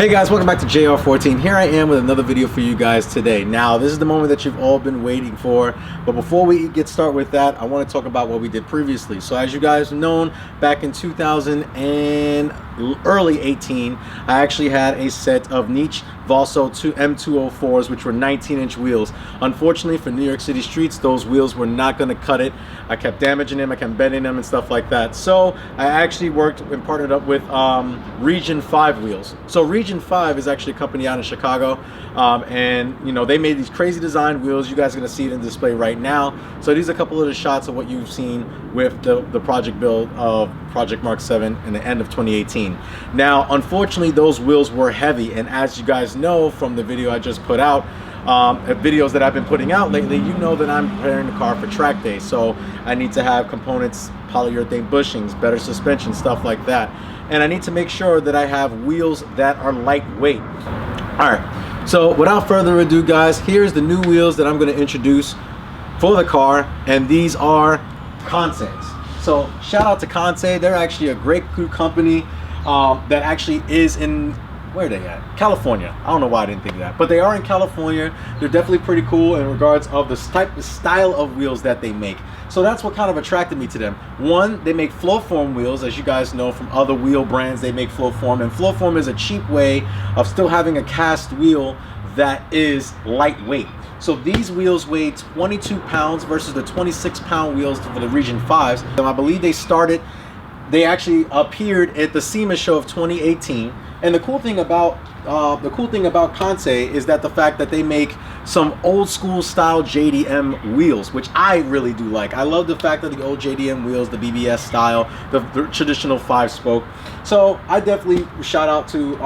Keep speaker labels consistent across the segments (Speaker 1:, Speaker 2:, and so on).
Speaker 1: Hey guys, welcome back to JR14. Here I am with another video for you guys today. Now, this is the moment that you've all been waiting for, but before we get started with that, I want to talk about what we did previously. So as you guys have known, back in 2000 and early 18, I actually had a set of Niche Valso M204s, which were 19-inch wheels. Unfortunately for New York City streets, those wheels were not going to cut it. I kept damaging them, I kept bending them and stuff like that. So I actually worked and partnered up with Region 5 wheels. So Region 5 is actually a company out in Chicago, and you know, they made these crazy design wheels. You guys are going to see it in display right now. So these are a couple of the shots of what you've seen with the project build of Project Mark 7 in the end of 2018. Now, unfortunately, those wheels were heavy, and as you guys know from the video I just put out, videos that I've been putting out lately, you know that I'm preparing the car for track day. So I need to have components, polyurethane bushings, better suspension, stuff like that. And I need to make sure that I have wheels that are lightweight. All right, so without further ado, guys, here's the new wheels that I'm going to introduce for the car, and these are Kansei's. So shout out to Kansei. They're actually a great company that actually is in, where are they at? California. I don't know why I didn't think of that, but they are in California. They're definitely pretty cool in regards of the style of wheels that they make. So that's what kind of attracted me to them. One, they make flow form wheels. As you guys know from other wheel brands, they make flow form, and flow form is a cheap way of still having a cast wheel that is lightweight. So these wheels weigh 22 pounds versus the 26-pound wheels for the Region 5s. And I believe they actually appeared at the SEMA show of 2018. And the cool thing about Kansei is that the fact that they make some old school style JDM wheels, which I really do like. I love the fact that the old JDM wheels, the BBS style, the traditional 5-spoke. So I definitely reached out to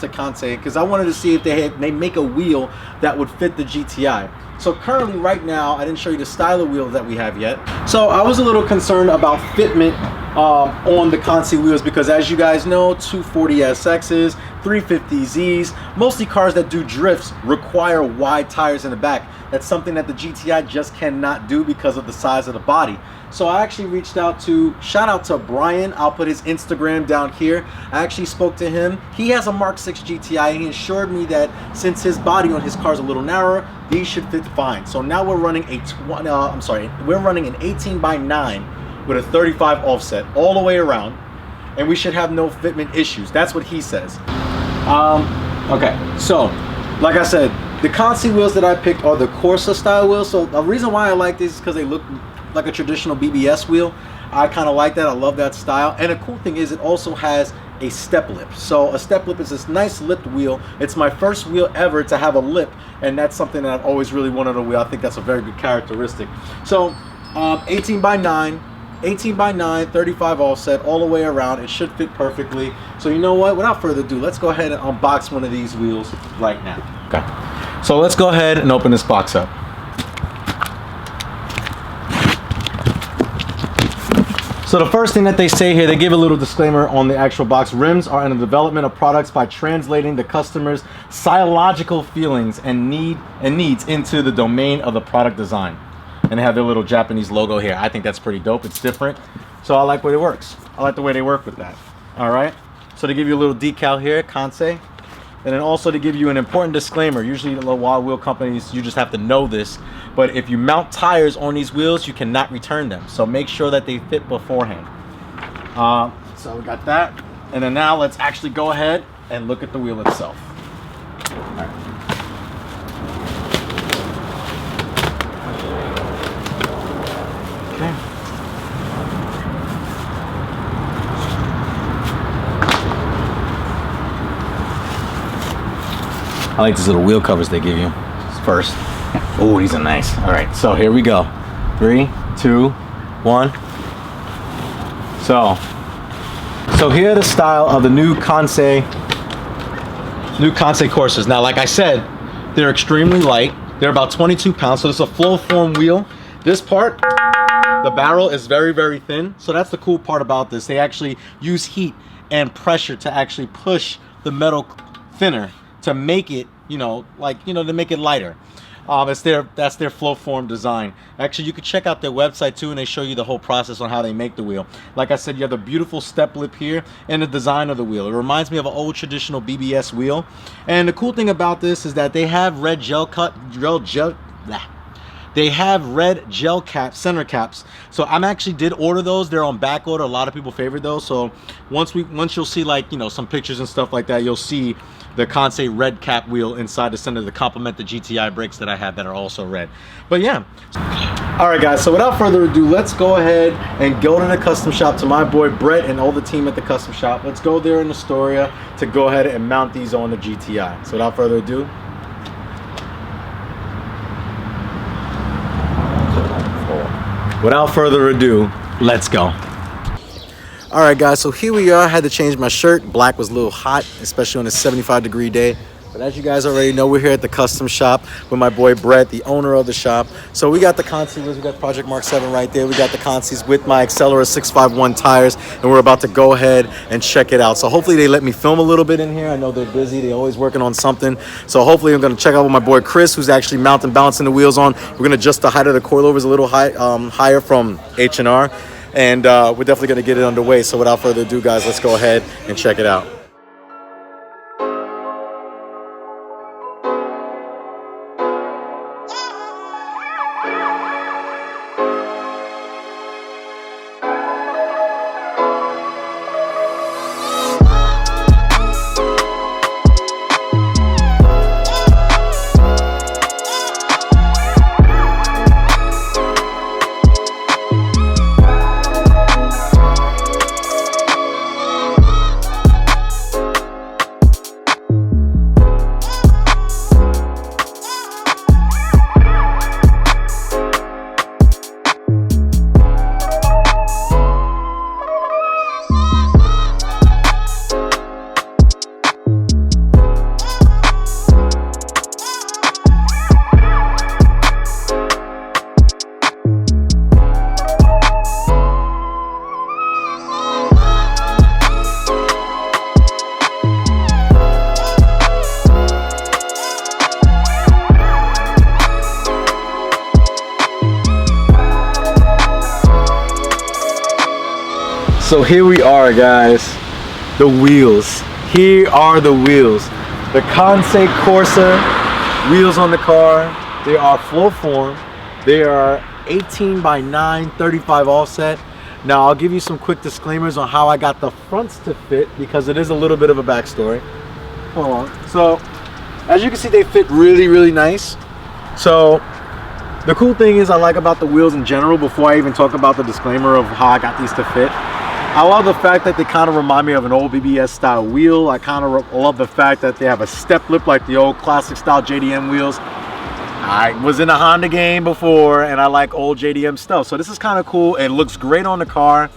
Speaker 1: Kansei because I wanted to see if they make a wheel that would fit the GTI. So currently, right now, I didn't show you the style of wheel that we have yet. So I was a little concerned about fitment on the Kansei wheels because, as you guys know, 240SXs, 350Zs, mostly cars that do drifts require wide tires in the back. That's something that the GTI just cannot do because of the size of the body. So I actually reached out to, shout out to Brian, I'll put his Instagram down here. I actually spoke to him. He has a Mark 6 GTI, and he assured me that since his body on his car is a little narrower, these should fit fine. So now we're running we're running an 18x9 with a 35 offset all the way around, and we should have no fitment issues. That's what he says. Okay, so like I said, the Kansei wheels that I picked are the Corsa style wheels. So the reason why I like these is because they look like a traditional BBS wheel. I kind of like that. I love that style. And the cool thing is it also has a step lip. So a step lip is this nice lipped wheel. It's my first wheel ever to have a lip, and that's something that I've always really wanted a wheel. I think that's a very good characteristic. So 18x9, 35 offset all the way around. It should fit perfectly. So you know what, without further ado, let's go ahead and unbox one of these wheels right now. Okay, so let's go ahead and open this box up. So the first thing that they say here, they give a little disclaimer on the actual box. Rims are in the development of products by translating the customer's psychological feelings and needs into the domain of the product design. And they have their little Japanese logo here. I think that's pretty dope. It's different. So I like the way it works. I like the way they work with that. All right. So they give you a little decal here, Kansei. And then also to give you an important disclaimer. Usually the wild wheel companies, you just have to know this. But if you mount tires on these wheels, you cannot return them. So make sure that they fit beforehand. So we got that. And then now let's actually go ahead and look at the wheel itself. All right. Okay. I like these little wheel covers they give you first. Oh, these are nice. All right, so here we go. 3, 2, 1. So here are the style of the new Kansei Corsas. Now, like I said, they're extremely light. They're about 22 pounds. So it's a flow form wheel. This part, the barrel is very, very thin. So that's the cool part about this. They actually use heat and pressure to actually push the metal thinner to make it, to make it lighter. That's their flow form design. Actually, you can check out their website too, and they show you the whole process on how they make the wheel. Like I said, you have the beautiful step lip here and the design of the wheel. It reminds me of an old traditional BBS wheel. And the cool thing about this is that they have red they have red gel cap center caps. So I'm actually did order those. They're on back order. A lot of people favorite those. So once you'll see, like, you know, some pictures and stuff like that, you'll see the Kansei red cap wheel inside the center to complement the GTI brakes that I have that are also red. But yeah. All right, guys, so without further ado, let's go ahead and go to the custom shop, to my boy Brett and all the team at the custom shop. Let's go there in Astoria to go ahead and mount these on the GTI. So without further ado, let's go. All right, guys, so here we are. I had to change my shirt. Black was a little hot, especially on a 75-degree day. But as you guys already know, we're here at the custom shop with my boy Brett, the owner of the shop. So we got the Kansei wheels, we got Project Mark 7 right there. We got the Kanseis with my Accelera 651 tires, and we're about to go ahead and check it out. So hopefully they let me film a little bit in here. I know they're busy. They're always working on something. So hopefully I'm going to check out with my boy Chris, who's actually mounting, balancing the wheels on. We're going to adjust the height of the coilovers a little higher from H&R. And we're definitely going to get it underway. So without further ado, guys, let's go ahead and check it out. So here we are, guys, the wheels. Here are the wheels. The Kansei Corsa wheels on the car. They are floor form. They are 18 by 9, 35 offset. Now I'll give you some quick disclaimers on how I got the fronts to fit, because it is a little bit of a backstory. Hold on. So as you can see, they fit really, really nice. So the cool thing is I like about the wheels in general, before I even talk about the disclaimer of how I got these to fit, I love the fact that they kind of remind me of an old BBS style wheel. I kind of love the fact that they have a step lip like the old classic style JDM wheels. I was in a Honda game before, and I like old JDM stuff. So this is kind of cool. It looks great on the car.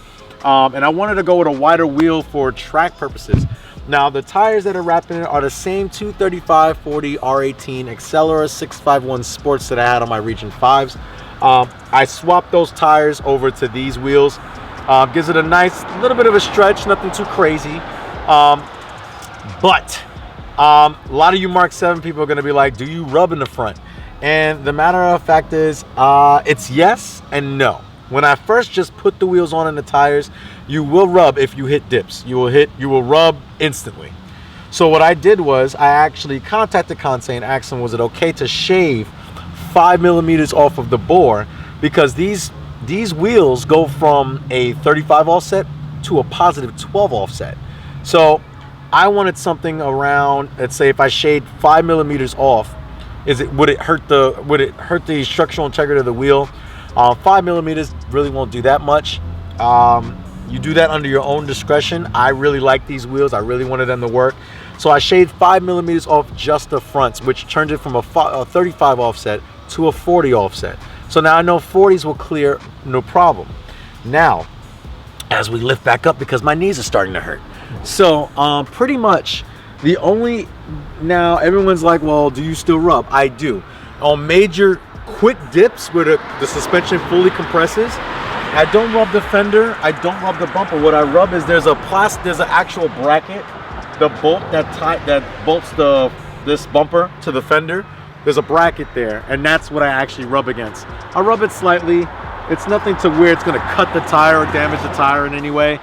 Speaker 1: And I wanted to go with a wider wheel for track purposes. Now, the tires that are wrapped in it are the same 235/40 R18 Accelera 651 Sports that I had on my Region 5s. I swapped those tires over to these wheels. Gives it a nice little bit of a stretch, nothing too crazy. But a lot of you Mark 7 people are going to be like, do you rub in the front? And the matter of fact is, it's yes and no. When I first just put the wheels on and the tires, you will rub if you hit dips. You will rub instantly. So what I did was I actually contacted Kansei and asked them, was it okay to shave 5 millimeters off of the bore? Because these wheels go from a 35 offset to a positive 12 offset. So I wanted something around, let's say if I shade 5 millimeters off, would it hurt the structural integrity of the wheel? 5 millimeters really won't do that much. You do that under your own discretion. I really like these wheels. I really wanted them to work. So I shaved 5 millimeters off just the fronts, which turned it from a 35 offset to a 40 offset. So now I know 40s will clear no problem. Now, as we lift back up, because my knees are starting to hurt. So pretty much now everyone's like, well, do you still rub? I do. On major quick dips where the suspension fully compresses, I don't rub the fender, I don't rub the bumper. What I rub is there's an actual bracket, the bolt that bolts this bumper to the fender. there's a bracket there, and that's what I actually rub against. I rub it slightly. It's nothing to where it's going to cut the tire or damage the tire in any way.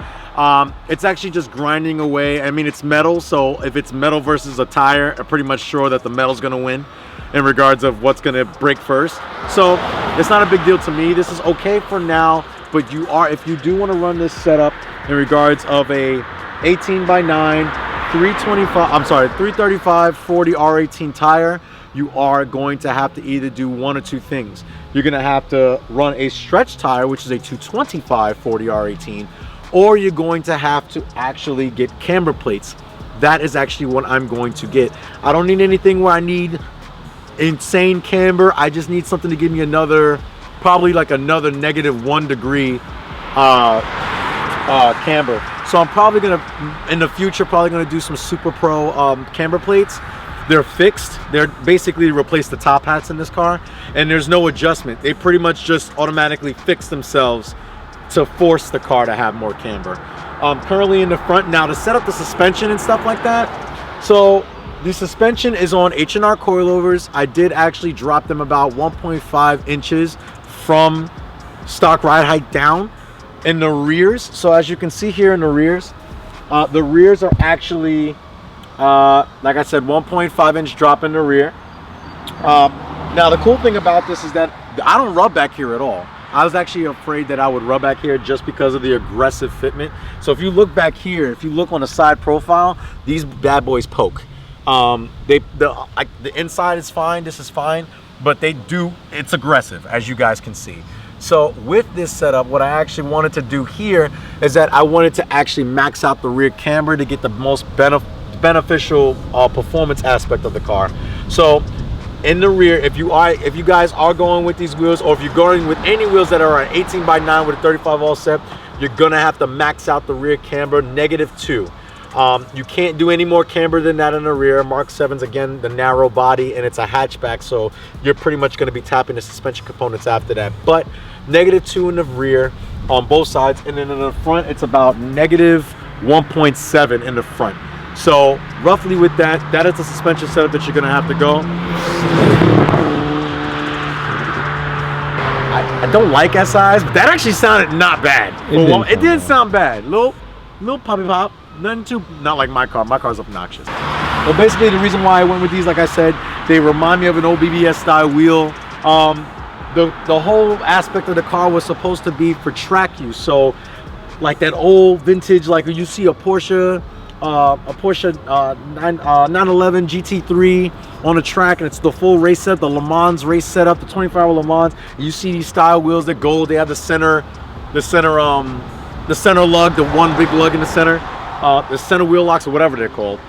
Speaker 1: It's actually just grinding away. I mean, it's metal, so if it's metal versus a tire, I'm pretty much sure that the metal's going to win in regards of what's going to break first. So it's not a big deal to me. This is okay for now, but if you do want to run this setup in regards of a 18x9 335 40 R18 tire, you are going to have to either do one or two things. You're going to have to run a stretch tire, which is a 225 40 R18, or you're going to have to actually get camber plates. That is actually what I'm going to get. I don't need anything where I need insane camber. I just need something to give me another, probably like another -1 degree camber. So I'm probably gonna, in the future, probably gonna do some Super Pro camber plates. They're fixed. They're basically replace the top hats in this car, and there's no adjustment. They pretty much just automatically fix themselves to force the car to have more camber. Currently in the front now, to set up the suspension and stuff like that. So the suspension is on H&R coilovers. I did actually drop them about 1.5 inches from stock ride height down in the rears. So as you can see here in the rears are actually like I said, 1.5 inch drop in the rear. Now the cool thing about this is that I don't rub back here at all. I was actually afraid that I would rub back here just because of the aggressive fitment. So if you look back here, if you look on the side profile, these bad boys poke. The inside is fine, this is fine, but it's aggressive, as you guys can see. So with this setup, what I actually wanted to do here is that I wanted to actually max out the rear camber to get the most beneficial performance aspect of the car. So in the rear, if you guys are going with these wheels, or if you're going with any wheels that are an 18x9 with a 35 offset, you're gonna have to max out the rear camber -2. You can't do any more camber than that in the rear. Mark 7's, again, the narrow body, and it's a hatchback, so you're pretty much going to be tapping the suspension components after that. But -2 in the rear on both sides, and then in the front it's about -1.7 in the front. So roughly with that is the suspension setup that you're going to have to go. I don't like SIs, but that actually sounded not bad. It didn't sound bad. Little poppy pop. Not like my car. My car's obnoxious. But basically the reason why I went with these, like I said, they remind me of an old BBS style wheel. The whole aspect of the car was supposed to be for track use. So like that old vintage, like you see a Porsche 911 GT3 on a track, and it's the full race setup, the Le Mans race setup, the 24-hour Le Mans. You see these style wheels, they're gold. They have the center lug, the one big lug in the center. The center wheel locks, or whatever they're called.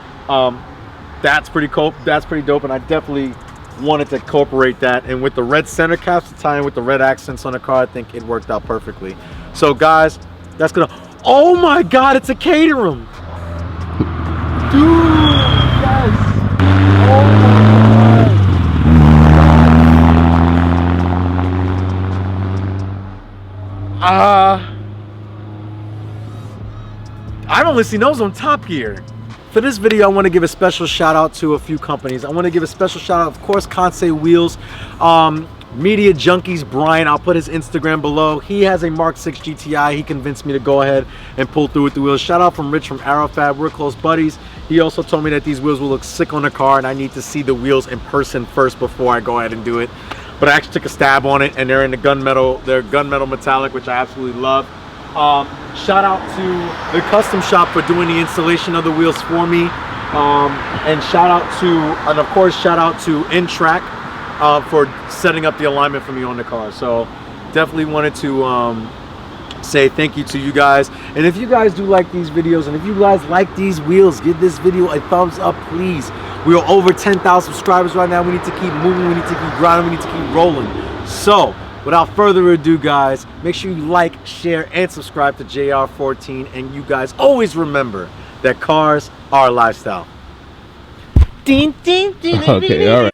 Speaker 1: That's pretty cool. That's pretty dope, and I definitely wanted to incorporate that. And with the red center caps to tie in with the red accents on the car, I think it worked out perfectly. So guys, that's gonna. Oh my God, it's a Caterham, dude! Yes. Oh my God. I've only seen those on Top Gear. For this video, I want to give a special shout out to a few companies. I want to give a special shout out, of course, Kansei Wheels, Media Junkies Brian. I'll put his Instagram below. He has a Mark 6 GTI. He convinced me to go ahead and pull through with the wheels. Shout out from Rich from Arrowfab. We're close buddies. He also told me that these wheels will look sick on the car, and I need to see the wheels in person first before I go ahead and do it. But I actually took a stab on it, and they're in the gunmetal. They're gunmetal metallic, which I absolutely love. Shout out to the custom shop for doing the installation of the wheels for me, and of course shout out to N-Track for setting up the alignment for me on the car. So definitely wanted to say thank you to you guys. And if you guys do like these videos, and if you guys like these wheels, give this video a thumbs up, please. We are over 10,000 subscribers right now. We need to keep moving, we need to keep grinding, we need to keep rolling. So without further ado, guys, make sure you like, share, and subscribe to JR14. And you guys always remember that cars are a lifestyle.
Speaker 2: Okay, all right.